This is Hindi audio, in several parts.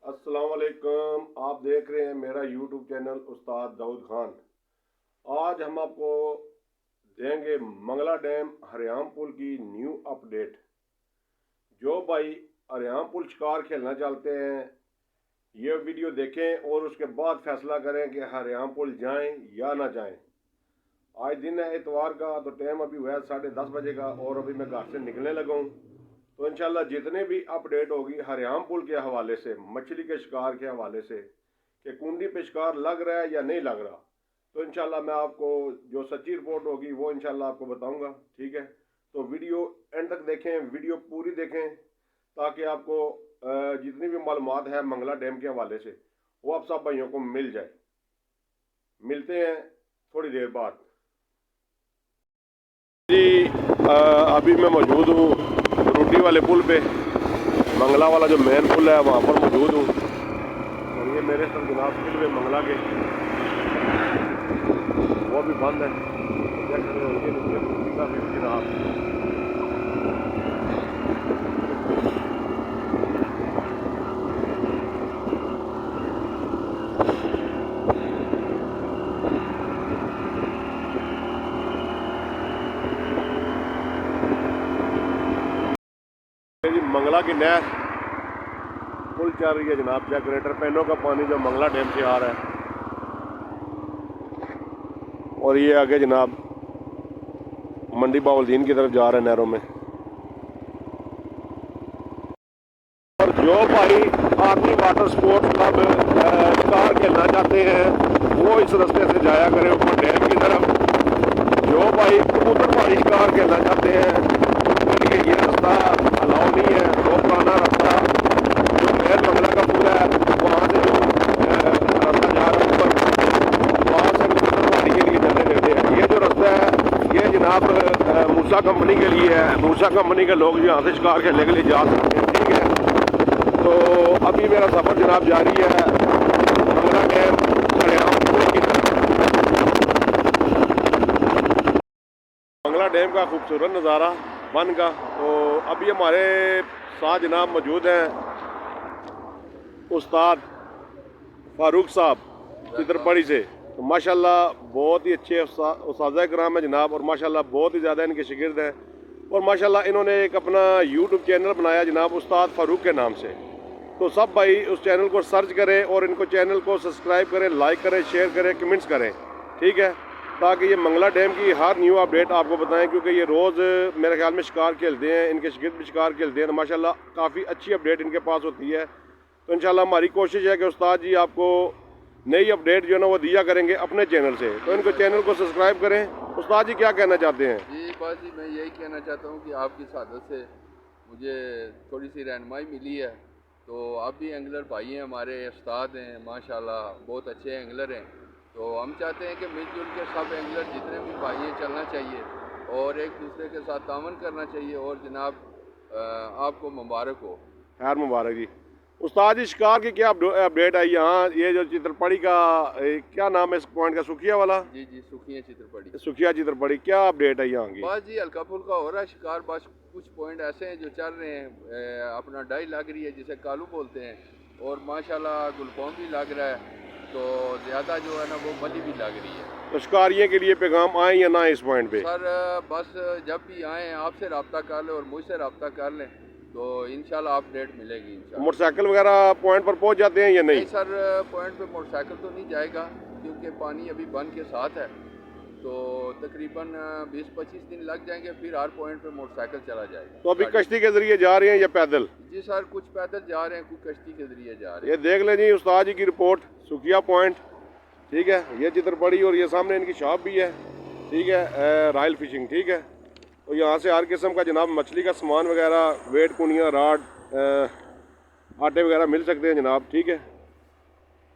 अस्सलाम वालेकुम। आप देख रहे हैं मेरा यूट्यूब चैनल उस्ताद दाऊद खान। आज हम आपको देंगे मंगला डैम हरियाम पुल की न्यू अपडेट। जो भाई हरियाम पुल शिकार खेलना चाहते हैं ये वीडियो देखें और उसके बाद फैसला करें कि हरियाम पुल जाएं या ना जाएं। आज दिन है इतवार का, तो टाइम अभी हुआ है 10:30 बजे का और अभी मैं घर से निकलने लगा हूँ। तो इंशाल्लाह जितने भी अपडेट होगी हरियाम पुल के हवाले से, मछली के शिकार के हवाले से कि कुंडी पे शिकार लग रहा है या नहीं लग रहा, तो इंशाल्लाह मैं आपको जो सच्ची रिपोर्ट होगी वो इंशाल्लाह आपको बताऊंगा। ठीक है, तो वीडियो एंड तक देखें, वीडियो पूरी देखें ताकि आपको जितनी भी मालूमात है मंगला डैम के हवाले से वो आप सब भाइयों को मिल जाए। मिलते हैं थोड़ी देर बाद। जी अभी मैं मौजूद हूँ रोटी वाले पुल पे, मंगला वाला जो मेन पुल है वहाँ पर मौजूद हूँ। और ये मेरे सब जनाब स्पिलवे मंगला के वो भी बंद है। जनाब मंगला की नहर पुल चल रही है जनाब। चेक ग्रेटर पैनों का पानी जो मंगला डैम से आ रहा है और ये आगे जनाब मंडी बावलदीन की तरफ जा रहे हैं नहरों में। और जो भाई आर्मी वाटर स्पोर्ट्स क्लब शिकार खेलना चाहते हैं वो इस रास्ते से जाया करें ऊपर डैम की तरफ। जो भाई कबूतर पहाड़ी शिकार खेलना चाहते हैं उनके लिए ये रास्ता अलाउ नहीं है। वो पुराना रास्ता जो मेन मंगला का पुल है वहाँ से जो रास्ता जा रहा है ऊपर, वहाँ से कबूतर पहाड़ी के लिए जाने देते हैं। ये जो रास्ता है ये जनाब मूसा कंपनी के लिए है। मूसा कंपनी के लोग यहाँ से शिकार खेलने के लिए जा सकते हैं। ठीक है, तो अभी मेरा सफ़र जनाब जारी है मंगला डैम हरियाम पुल की तरफ। मंगला डैम का खूबसूरत नज़ारा बन का। तो अभी हमारे साथ जनाब मौजूद हैं उस्ताद फारूक साहब चित्रपड़ी से। तो माशाल्लाह बहुत ही अच्छे उस्ताद कराम है जनाब, और माशाल्लाह बहुत ही ज़्यादा इनके शागिर्द हैं। और माशाल्लाह इन्होंने एक अपना यूट्यूब चैनल बनाया जनाब उस्ताद फारूक के नाम से। तो सब भाई उस चैनल को सर्च करें और इनको चैनल को सब्सक्राइब करें, लाइक करें, शेयर करें, कमेंट्स करें। ठीक है, ताकि ये मंगला डैम की हर न्यू अपडेट आपको बताएं, क्योंकि ये रोज़ मेरे ख्याल में शिकार खेलते हैं, इनके शागिर्द भी शिकार खेलते हैं। तो माशाल्लाह काफ़ी अच्छी अपडेट इनके पास होती है। तो इंशाल्लाह हमारी कोशिश है कि उस्ताद जी आपको नई अपडेट जो है ना वो दिया करेंगे अपने चैनल से। तो इनको चैनल को सब्सक्राइब करें। उस्ताद जी क्या कहना चाहते हैं? जी बस जी मैं यही कहना चाहता हूँ कि आपकी सादत से मुझे थोड़ी सी रहनुमाई मिली है। तो आप भी एंगलर भाई हैं, हमारे उस्ताद हैं, माशाल्लाह बहुत अच्छे एंगलर हैं। तो हम चाहते हैं कि मिलजुल के सब एंगलर जितने भी भाई हैं चलना चाहिए और एक दूसरे के साथ तावन करना चाहिए। और जनाब आपको मुबारक हो। खैर मुबारक जी। उस्ताद जी शिकार की क्या अपडेट आई यहाँ? ये जो चित्रपड़ी का क्या नाम है इस पॉइंट का? सुखिया वाला? जी जी सुखिया चित्रपड़ी। सुखिया चित्रपड़ी क्या अपडेट है यहाँ की? बस जी हल्का फुल्का हो रहा है शिकार। बस कुछ पॉइंट ऐसे हैं जो चल रहे हैं, अपना डाई लग रही है जिसे कालू बोलते हैं, और माशाल्लाह गुलफोम भी लग रहा है। तो ज़्यादा जो है ना वो बली भी लग रही है। तो शिकारियों के लिए पैगाम आए या ना इस पॉइंट पे? सर बस जब भी आएँ आपसे रब्ता कर लें और मुझसे रब्ता कर लें तो इंशाल्लाह अपडेट मिलेगी इंशाल्लाह। मोटरसाइकिल वगैरह पॉइंट पर पहुंच जाते हैं या नहीं? नहीं सर, पॉइंट पे मोटरसाइकिल तो नहीं जाएगा क्योंकि पानी अभी बन के साथ है। तो तकरीबन 20-25 दिन लग जाएंगे, फिर हर पॉइंट पे मोटरसाइकिल चला जाएगा। तो अभी कश्ती के जरिए जा रहे हैं या पैदल? जी सर कुछ पैदल जा रहे हैं, कुछ कश्ती के जरिए जा रहे हैं। ये देख लें जी उस्ताद जी की रिपोर्ट, सुखिया पॉइंट। ठीक है, ये चित्रपड़ी और ये सामने इनकी शॉप भी है। ठीक है, रॉयल फिशिंग। ठीक है, तो यहाँ से हर किस्म का जनाब मछली का सामान वगैरह, वेट कुनिया, राड, आटे वगैरह मिल सकते हैं जनाब। ठीक है,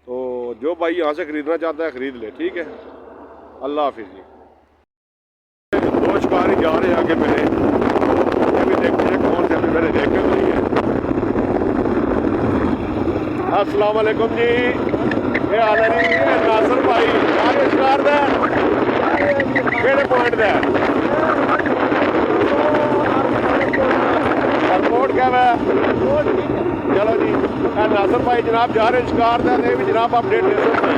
तो जो भाई यहाँ से ख़रीदना चाहता है ख़रीद ले। ठीक है, अल्लाह हाफिज़ जी। दो शिकारी जा रहे हैं आगे मेरे, ये भी देखते हैं कौन से, अभी मैंने देखे तो नहीं है। अस्सलाम वालेकुम जी, ये हाल है जी? नासर भाई आगे शिकार दे केड़े पॉइंट दे रिपोर्ट क्या है? चलो जी नासिर भाई जनाब जा रहे हैं शिकार दे भी जनाब अपडेट दे सकते हैं।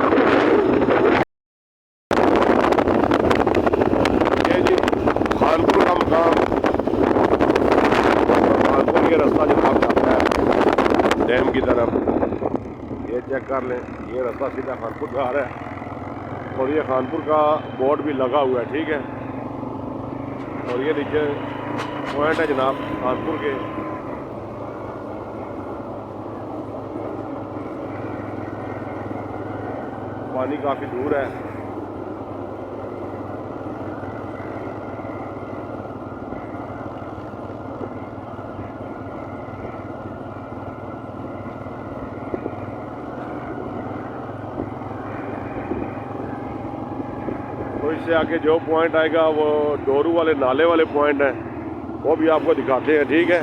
ये जी खानपुर का मकाम, खानपुर के रास्ता जनाब जाता है डैम की तरफ। ये चेक कर लें, ये रास्ता सीधा खानपुर जा रहा है और ये खानपुर का बोर्ड भी लगा हुआ है, ठीक है। और ये नीचे पॉइंट है जनाब खानपुर के। पानी काफ़ी दूर है। तो इससे आगे जो पॉइंट आएगा वो डोरू वाले नाले वाले पॉइंट है, वो भी आपको दिखाते हैं, ठीक है।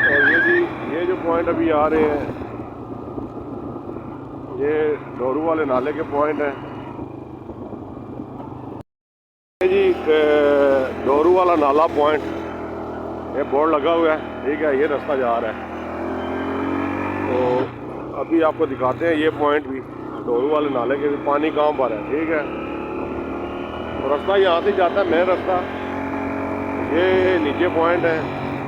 और ये जी ये जो पॉइंट अभी आ रहे हैं ये डोरू वाले नाले के पॉइंट हैं। ये जी डोरू वाला नाला पॉइंट, ये बोर्ड लगा हुआ है, ठीक है। ये रास्ता जा रहा है तो अभी आपको दिखाते हैं ये पॉइंट भी डोरू वाले नाले के। पानी कहाँ पर है, ठीक है। तो रास्ता यहाँ से जाता है मेन रास्ता। ये नीचे पॉइंट है,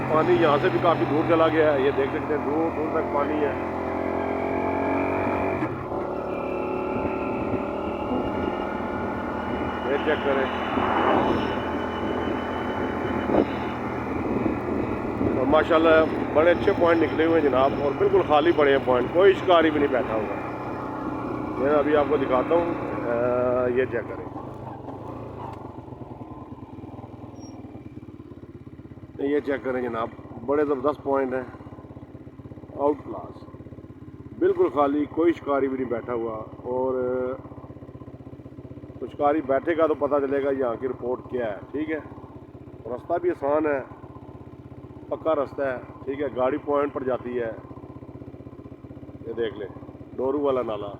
पानी यहाँ से भी काफ़ी दूर चला गया है। ये देख सकते हैं दूर दूर तक पानी है। ये चेक करें, और माशाल्लाह बड़े अच्छे पॉइंट निकले हुए हैं जनाब, और बिल्कुल खाली पड़े हैं पॉइंट, कोई शिकारी भी नहीं बैठा हुआ। मैं अभी आपको दिखाता हूँ, ये चेक करें। ये चेक करें जनाब, बड़े ज़बरदस्त पॉइंट हैं, आउट क्लास, बिल्कुल खाली, कोई शिकारी भी नहीं बैठा हुआ। और तो शिकारी बैठेगा तो पता चलेगा यहाँ की रिपोर्ट क्या है, ठीक है। रास्ता भी आसान है, पक्का रास्ता है, ठीक है। गाड़ी पॉइंट पर जाती है। ये देख लें डोरू वाला नाला।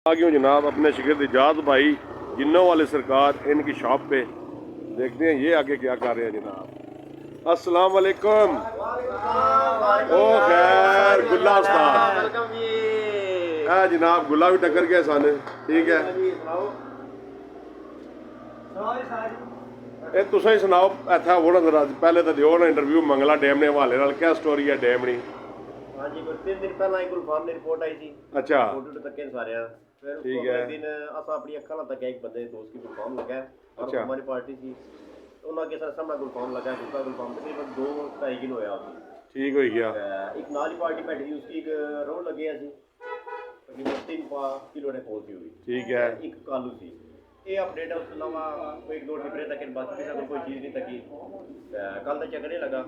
आ गया जनाब अपने शिगिर्द इजाज़ भाई जिन्नों वाले सरकार, इनकी शॉप पे। देखते हैं ये आगे क्या कर रहे हैं जनाब। अस्सलाम वालेकुम। ओ खैर गुल्ला उस्ताद है जनाब, गुल्ला भी टक्कर गया साने, ठीक है। ਇਹ ਤੁਸੀਂ ਹੀ ਸੁਣਾਓ ਇੱਥੇ ਵੋੜਾ ਜ਼ਰਾ ਪਹਿਲੇ ਤਾਂ ਦਿਓ ਨਾ ਇੰਟਰਵਿਊ ਮੰਗਲਾ ਡੈਮ ਦੇ ਹਵਾਲੇ ਨਾਲ, ਕੀ ਸਟੋਰੀ ਹੈ ਡੈਮ ਦੀ? ਹਾਂਜੀ ਕੋਈ 3 ਦਿਨ ਪਹਿਲਾਂ ਇੱਕ ਗੁਲਫਾਮ ਦੀ ਰਿਪੋर्ट आई थी। अच्छा फोटो तक के सारे फिर ठीक है। दिन असा अपनी अखा तक एक बंदे दोस्त की गुलफाम लगा और अच्छा। हमारी पार्टी थी, उन्होंने के साथ सामने गुलफाम लगा, दूसरा गुलफाम तकरीबन 2-2.5 किलो होया उसकी। ठीक हो गया। एक नाली पार्टी बैठी थी, उसकी एक रोड लगे सी तकरीबन 3 किलो ने पहुंची हुई, ठीक है। एक कालू सी। ये अपडेट है, उसके अलावा कोई 1-2 टिपरे तक बाकी किसी कोई चीज़ नहीं तकी। कल तो चक्कर नहीं लगा,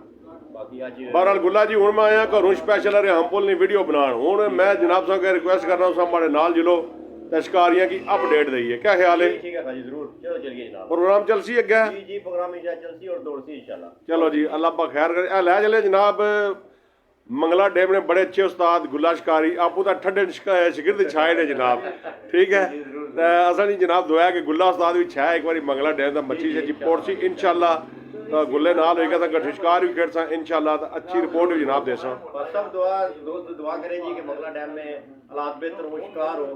बाकी अज बहरहाल गुल्ला जी हूँ मैं आया घरों स्पैशल हरियाणपुल ने वीडियो बनाने। हूँ मैं जनाब साहब का रिक्वेस्ट कर रहा हूँ सब हमारे नाल जुलो ते शिकारियां की अपडेट दईए, क्या ख्याल है? ठीक है भाजी जरूर, चलो चलिए जनाब। प्रोग्राम चलसी अगे? जी जी प्रोग्राम चलसी और दौड़सी इंशाल्लाह। चलो जी अल्लाह पा खैर करे। लै चले जनाब मंगला डैम ने बड़े अच्छे उस्ताद गुल्ला शिकारी, आपू तो ठंडे शिगिर्द छाए ने जनाब, ठीक है। असा नहीं जनाब दुआ कि गुल्ला उस्ताद भी छाया एक बार मंगला डैम का मच्छी शच्छी पोड़सी इंशाल्लाह गुल्ले नाल होएगा तो गठ शिकार भी खेड़ सा इंशाल्लाह, तो अच्छी रिपोर्ट भी जनाब दे सा। सब दुआ दोस्त दुआ करें जी कि मंगला डैम में हालात बेहतर हो, शिकार हो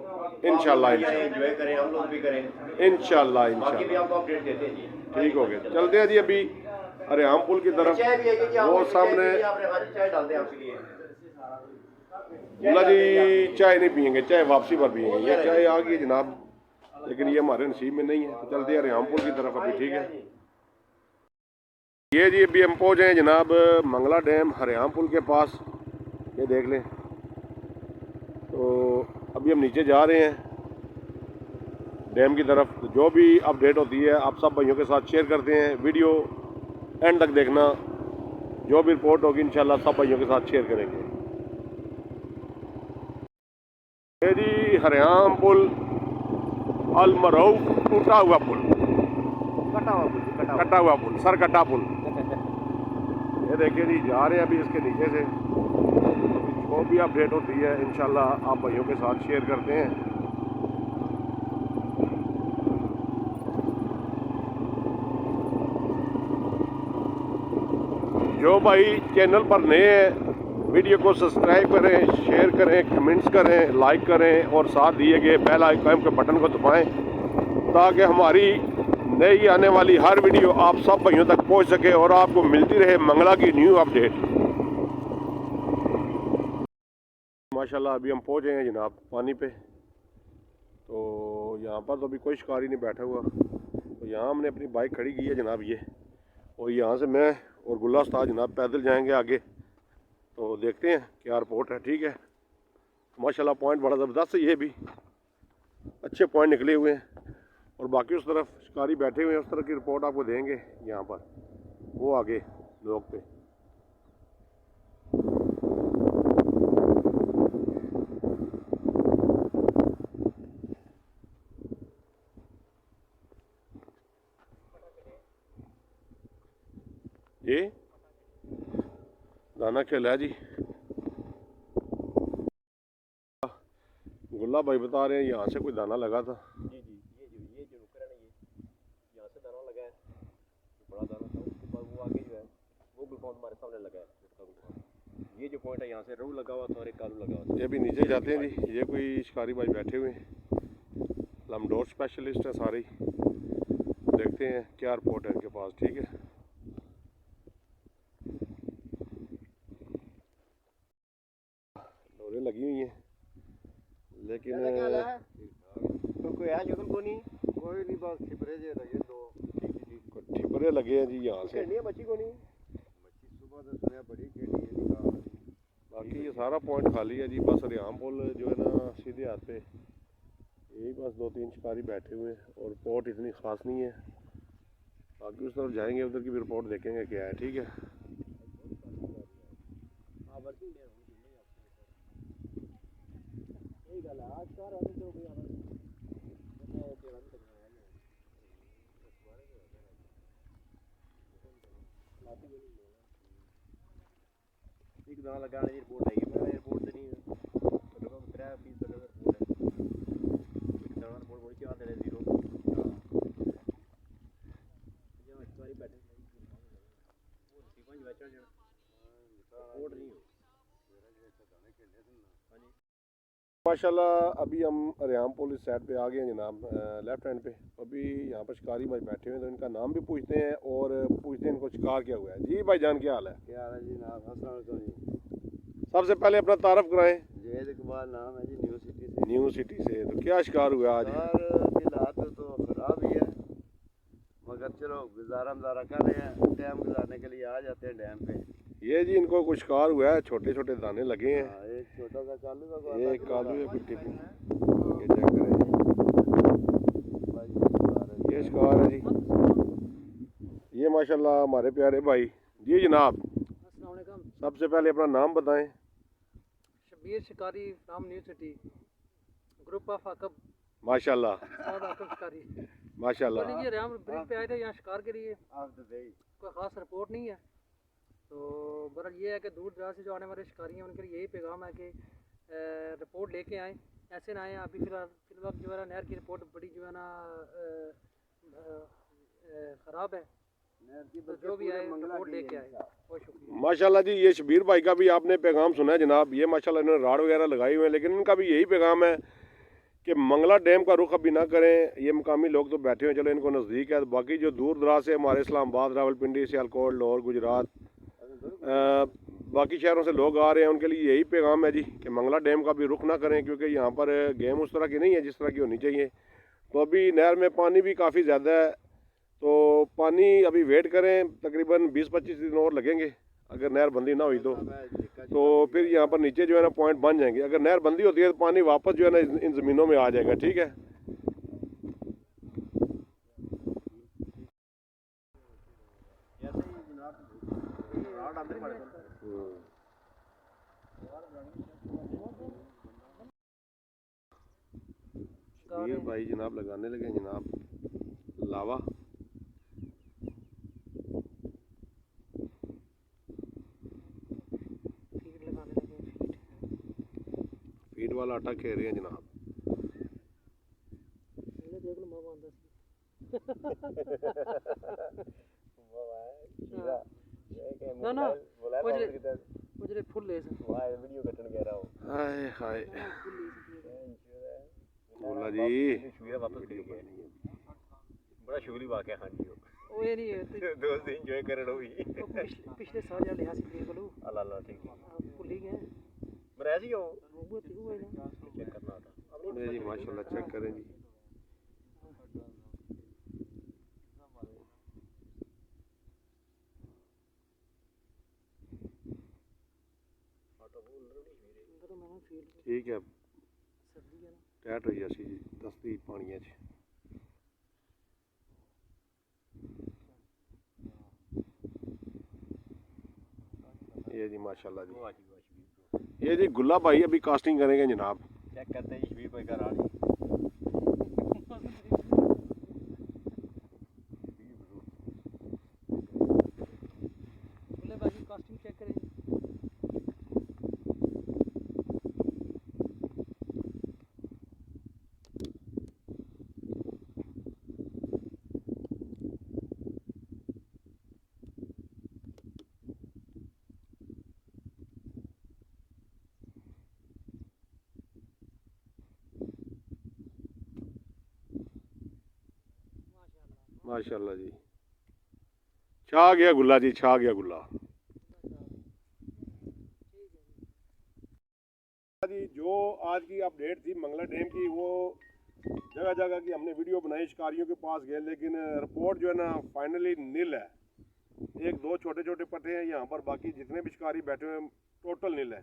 इंशाल्लाह, एंजॉय करें, हम लोग भी करें इंशाल्लाह बाकी भी इंशाल्लाह। आपको अपडेट देते हैं जी। ठीक हो गया, चलते हैं जी अभी हरियाणपुल की तरफ। चाय भी है कि वो सामने आपने हाजी चाय डालते हैं आपके लिए। गुल्ला जी चाय नहीं पियेंगे, चाय वापसी पर पियेंगे। ये चाय आ गई जनाब, लेकिन ये हमारे नसीब में नहीं है, तो चलते हैं हरियाणपुर की तरफ अभी, ठीक है। ये जी अभी हम पहुँचे हैं जनाब मंगला डैम हरियाणपुल के पास, ये देख लें। तो अभी हम नीचे जा रहे हैं डैम की तरफ। तो जो भी अपडेट होती है आप सब भाइयों के साथ शेयर करते हैं, वीडियो एंड तक देखना, जो भी रिपोर्ट होगी इंशाल्लाह सब भाइयों के साथ शेयर करेंगे। ये जी हरियाणपुल अलमरऊफ टूटा हुआ पुल, कटा हुआ पुल, सर कटा पुल। ये देखिए जी जा रहे हैं अभी इसके नीचे से। जो भी अपडेट होती है इंशाल्लाह आप भाइयों के साथ शेयर करते हैं। जो भाई चैनल पर नए हैं वीडियो को सब्सक्राइब करें, शेयर करें, कमेंट्स करें, लाइक करें और साथ दिए गए बेल आइकन के बटन को दबाएं ताकि हमारी नई आने वाली हर वीडियो आप सब भाइयों तक पहुंच सके और आपको मिलती रहे मंगला की न्यू अपडेट। माशाल्लाह अभी हम पहुंचे हैं जनाब पानी पे। तो यहाँ पर तो अभी कोई शिकारी नहीं बैठा हुआ। तो यहाँ हमने अपनी बाइक खड़ी की है जनाब ये, और यहाँ से मैं और गुल्ला उस्ताद जनाब पैदल जाएंगे आगे। तो देखते हैं क्या रिपोर्ट है। ठीक है, माशाल्लाह पॉइंट बड़ा ज़बरदस्त है, ये भी अच्छे पॉइंट निकले हुए हैं और बाकी उस तरफ शिकारी बैठे हुए हैं। उस तरह की रिपोर्ट आपको देंगे यहाँ पर वो आगे लोग पे। ये दाना खेला है जी। गुल्ला भाई बता रहे हैं यहाँ से कोई दाना लगा था। जी जी, ये जो रुक रहा है ना, ये यहाँ से दाना लगा है, बड़ा दाना था। उसके बाद वो आगे जो है वो गुलफाम हमारे सामने लगा है, उसका गुलफाम। ये जो पॉइंट है यहाँ से रोहू लगा हुआ था और एक कालू लगा हुआ था। ये भी नीचे जाते हैं जी। ये कोई शिकारी भाई बैठे हुए हैं, लमडोर स्पेशलिस्ट है सारे ही। देखते हैं क्या रिपोर्ट है इनके पास। ठीक है, डोरे लगी हुई हैं लेकिन तो कोई है जुगल को नहीं, कोई नहीं, बस छिपरे जे रहे दो। ठिपरे लगे हैं जी यहाँ से। खेलनी है बच्ची को नहीं। मच्छी सुबह से सुनिया बड़ी खेली है निकाल। बाकी ये सारा पॉइंट खाली है जी। बस रियाम पुल जो है ना सीधे हाथ पे, यही बस 2-3 शिकारी बैठे हुए हैं और रिपोर्ट इतनी ख़ास नहीं है। बाकी उस तरफ जाएंगे, उधर की भी रिपोर्ट देखेंगे क्या है। ठीक है, एक दाना लगाने की रिपोर्ट आई है, मैं रिपोर्ट देनी है तो 3 फीस का रिपोर्ट है। एक दाना रिपोर्ट बोल के आते हैं 0 जो हमारी बैठे वो सीपंज बचा जो रिपोर्ट नहीं हो। माशाल्लाह अभी हम रियाम पुल इस साइड पे आ गए हैं जनाब, लेफ्ट हैंड पे। अभी यहाँ पर शिकारी भाई बैठे हुए हैं तो इनका नाम भी पूछते हैं और पूछते हैं इनको शिकार क्या हुआ है। जी भाई जान क्या हाल है? क्या हाल है जी? नाम अस्सलाम वालेकुम जी। सबसे पहले अपना तारफ कराएं। जैद इकबाल नाम है जी, न्यू सिटी से। न्यू सिटी से। तो क्या शिकार हुआ आज? हालात तो ख़राब ही है, मगर चलो गुजारा मजारा कर रहे हैं, टाइम गुजारने के लिए आ जाते हैं डैम पे। ये जी इनको कुछ शिकार हुआ है, छोटे छोटे दाने लगे हैं। हाँ, एक छोटा सा कालू का, एक कालू है, कुछ टिपी। ये चेक करें, ये शिकार है जी। ये माशाल्लाह हमारे प्यारे भाई। जी जनाब, अस्सलाम वालेकुम। सबसे पहले अपना नाम बताएं। Shabir Shikari from New City, group of Aqab. माशाल्लाह आकब शिकारी। माशाल्लाह। बोलिए, रियाम ब्रिज पे आए थे यहाँ शिकार के लिए, भाई कोई ख़ास रिपोर्ट नहीं है। तो बहरहाल ये है कि दूर दराज से जो आने वाले शिकारी हैं उनके लिए यही पैगाम है कि रिपोर्ट लेके आएँ, ऐसे ना आएँ। अभी फिलहाल जो है ना नहर की रिपोर्ट बड़ी जो है ना ख़राब है, तो जो भी आए रिपोर्ट लेके आए। बहुत शुक्रिया। माशाल्लाह जी, ये शबीर भाई का भी आपने पैगाम सुना है जनाब। ये माशाल्लाह इन्होंने राड वगैरह लगाई हुए हैं, लेकिन इनका भी यही पैगाम है कि मंगला डैम का रुख अभी ना करें। ये मकामी लोग तो बैठे हुए, चलो इनको नज़दीक है। बाकी जो दूर दराज से हमारे इस्लामाबाद, रावलपिंडी, सियालकोट, लाहौर, गुजरात, बाकी शहरों से लोग आ रहे हैं, उनके लिए यही पैगाम है जी कि मंगला डैम का भी रुख ना करें, क्योंकि यहाँ पर गेम उस तरह की नहीं है जिस तरह की होनी चाहिए। तो अभी नहर में पानी भी काफ़ी ज़्यादा है, तो पानी अभी वेट करें, तकरीबन 20-25 दिन और लगेंगे। अगर नहर बंदी ना हुई तो फिर यहाँ पर नीचे जो है ना पॉइंट बन जाएंगे। अगर नहर बंदी होती है तो पानी वापस जो है ना इन ज़मीनों में आ जाएगा। ठीक है, ये भाई जनाब लगाने लगे हैं जनाब लावा। फीड वाला आटा खेल रहे हैं जनाब। देख लो मामा अंदर से। ना ना वो जो फुल लेस वीडियो कटन कह रहा हूँ हाय हाय फुल लेस बोला जी शुक्रिया वापस कर गए बड़ा शुक्रिया वाकई हाँ जी वो ये नहीं है दोस्त एंजॉय कर रहे हो भी पिछले साल या लिहाज से बोलो अल्लाह अल्लाह ठीक है फुल ही गए मैं ऐसे ही हूँ वो थी वो ना चेक करना था जी माशाल्लाह चेक करें जी अंदर मैं फील ठीक है सर्दी है ना टैट हो जासी जी दसती पानिया च ये जी माशाल्लाह जी ये जी गुल्ला भाई अभी कास्टिंग करेंगे जनाब चेक करते हैं शबीर कोई घर आ रही बोले बाजी कास्टिंग चेक करें माशाल्लाह जी छा गया गुल्ला जी छा गया गुल्ला जी जो आज की अपडेट थी मंगला डैम की वो जगह जगह की हमने वीडियो बनाई शिकारियों के पास गए लेकिन रिपोर्ट जो है ना फाइनली नील है एक दो छोटे छोटे पट्टे हैं यहाँ पर बाकी जितने भी शिकारी बैठे हुए हैं टोटल नील है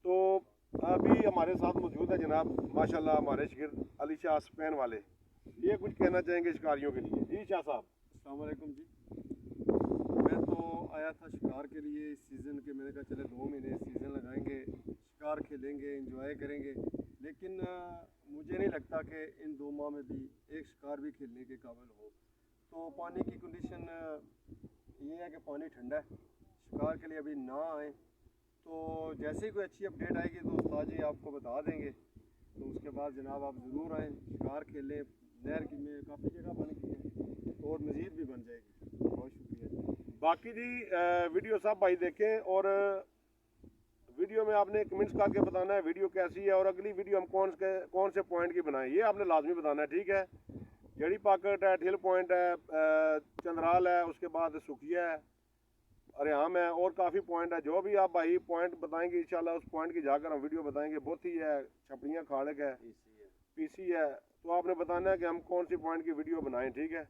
तो अभी हमारे साथ मौजूद है जनाब माशाल्लाह हमारे शागिर्द अली शाह स्पेन वाले ये कुछ कहना चाहेंगे शिकारियों के लिए जी शाह साहब अस्सलाम वालेकुम जी मैं तो आया था शिकार के लिए इस सीज़न के मैंने कहा चले 2 महीने सीज़न लगाएंगे शिकार खेलेंगे एंजॉय करेंगे लेकिन मुझे नहीं लगता कि इन 2 माह में भी एक शिकार भी खेलने के काबिल हो तो पानी की कंडीशन ये है कि पानी ठंडा है शिकार के लिए अभी ना आए तो जैसे ही कोई अच्छी अपडेट आएगी तो उस्ताद जी आपको बता देंगे तो उसके बाद जनाब आप ज़रूर आएँ शिकार खेलें नहर की में काफ़ी जगह बन गई है और मज़ीद भी बन जाएगी बहुत शुक्रिया जी बाकी जी वीडियो सब भाई देखें और वीडियो में आपने कमेंट्स करके बताना है वीडियो कैसी है और अगली वीडियो हम कौन से पॉइंट की बनाएं ये आपने लाजमी बताना है ठीक है जड़ी पाकट है हिल पॉइंट है चंद्राल है उसके बाद सुखिया है अरियाम है और काफ़ी पॉइंट है जो भी आप भाई पॉइंट बताएंगे इंशाल्लाह उस पॉइंट की जाकर हम वीडियो बताएंगे बहुत ही है छपड़ियाँ खाड़क है पीसी है तो आपने बताना है कि हम कौन सी पॉइंट की वीडियो बनाएं ठीक है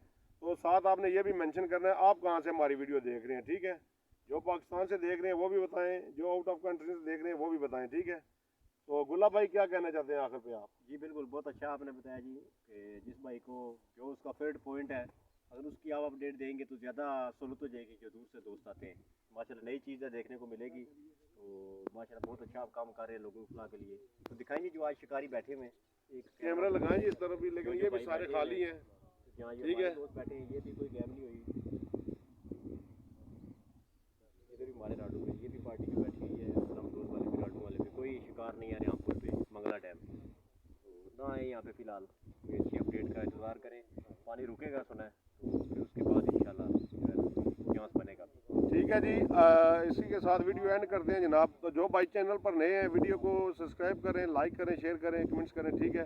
तो साथ आपने ये भी मेंशन करना है आप कहाँ से हमारी वीडियो देख रहे हैं ठीक है जो पाकिस्तान से देख रहे हैं वो भी बताएं जो आउट ऑफ कंट्री से देख रहे हैं वो भी बताएं ठीक है तो गुल्ला भाई क्या कहना चाहते हैं आखिर पे आप जी बिल्कुल बहुत अच्छा आपने बताया जी कि जिस भाई को जो उसका फेवरेट पॉइंट है अगर उसकी आप अपडेट देंगे तो ज़्यादा सहूलत हो जाएगी जो दूर से दोस्त आते हैं माशाल्लाह नई चीज़ें देखने को मिलेगी तो माशाल्लाह बहुत अच्छा आप काम कर रहे हैं लोगों को के लिए तो दिखाएंगे जो आज शिकारी बैठे हुए हैं एक कैमरा लगाएं जी इस तरफ भी लेकिन ये भी सारे खाली हैं जहाँ ठीक है दोस्त बैठे हैं ये भी कोई गैम नहीं हुई इधर भी हमारे राडू में ये भी पार्टी में बैठी हुई है दोस्त वाले भी राडू वाले भी कोई शिकार नहीं आ रहे रामपुर पे मंगला डैम तो ना है यहाँ पे फिलहाल कोई अच्छी अपडेट का इंतज़ार करें पानी रुकेगा सुना है तो फिर उसके बाद इंशाल्लाह चांस बनेगा ठीक है जी इसी के साथ वीडियो एंड करते हैं जनाब तो जो भाई चैनल पर नए हैं वीडियो को सब्सक्राइब करें लाइक करें शेयर करें कमेंट्स करें ठीक है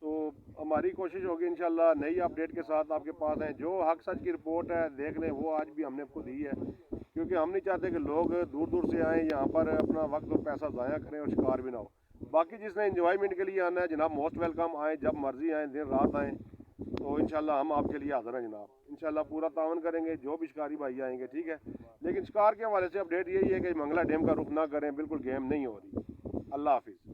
तो हमारी कोशिश होगी इंशाल्लाह नई अपडेट के साथ आपके पास हैं जो हक सच की रिपोर्ट है देख लें वो आज भी हमने आपको दी है क्योंकि हम नहीं चाहते कि लोग दूर दूर से आएँ यहाँ पर अपना वक्त और पैसा ज़ाया करें और शिकार भी ना हो बाकी जिसने इंजॉयमेंट के लिए आना है जनाब मोस्ट वेलकम आएँ जब मर्जी आएँ दिन रात आएँ तो इंशाल्लाह हम आपके लिए हाज़िर हैं जनाब इंशाल्लाह पूरा तावन करेंगे जो भी शिकारी भाई आएंगे ठीक है लेकिन शिकार के हवाले से अपडेट यही है कि मंगला डैम का रुख ना करें बिल्कुल गेम नहीं हो रही अल्लाह हाफिज़